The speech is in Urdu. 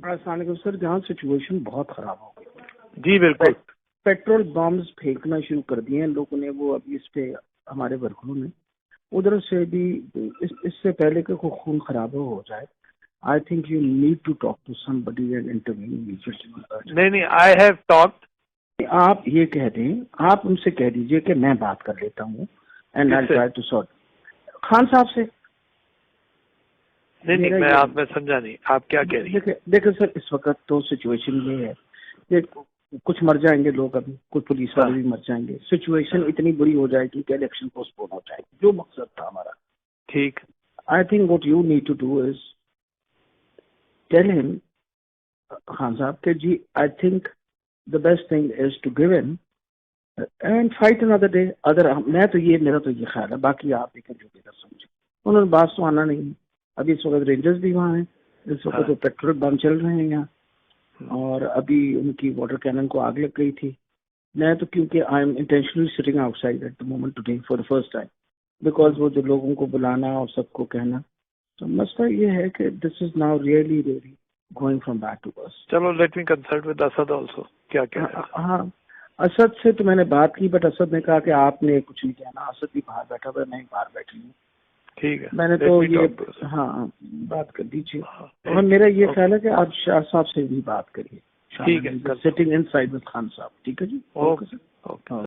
السلام علیکم سر. جہاں سچویشن بہت خراب ہو گئی. جی بالکل. پیٹرول بامز پھینکنا شروع کر دیے ہیں لوگوں نے. وہ ابھی اس پہ ہمارے ورکروں نے ادھر سے بھی اس سے پہلے کہ کوئی خون خراب ہو جائے. I think you need to talk to somebody and interview. نہیں آئی ہیو ٹاکڈ. آپ یہ کہہ دیں, آپ ان سے کہہ دیجئے کہ میں بات کر لیتا ہوں and I try to sort. Khan Sahab سے. نہیں میں آپ میں سمجھا نہیں آپ کیا کہہ رہی ہیں. دیکھیں سر, اس وقت تو سچویشن یہ ہے کہ کچھ مر جائیں گے لوگ, ابھی کچھ پولیس والے بھی مر جائیں گے. سچویشن اتنی بری ہو جائے گی کہ الیکشن پوسٹ پون ہو جائے گی, جو مقصد تھا ہمارا. ٹھیک. I think what you need to do is tell ہم خان صاحب کہ جی I think the best thing is to give in and fight another day. اگر میں تو یہ میرا تو یہ خیال ہے, باقی آپ دیکھیں جو بھی سمجھیں. انہوں نے بات تو آنا نہیں. ابھی اس وقت رینجرز بھی وہاں ہیں, اس وقت تو پیٹرول بم چل رہے ہیں یہاں, اور ابھی ان کی واٹر کینن کو آگ لگ گئی تھی. میں تو کیونکہ I am intentionally sitting outside at the moment today for the first time, because وہ جو لوگوں کو بلانا اور سب کو کہنا, تو مسئلہ یہ ہے کہ this is now really going from bad to worse. چلو let me consult with Asad also. کیا کہہ رہے ہیں؟ ہاں اسد سے تو میں نے بات کی, بٹ اسد نے کہا کہ آپ نے کچھ نہیں کہنا. اسد بھی باہر بیٹھا ہوا ہے, میں باہر بیٹھی ہوں. ٹھیک ہے, میں نے تو یہ ہاں بات کر دیجیے. اور میرا یہ خیال ہے کہ آپ شاہ صاحب سے بھی بات کریے. ٹھیک ہے, sitting in side with Khan صاحب. ٹھیک ہے جی. اوکے.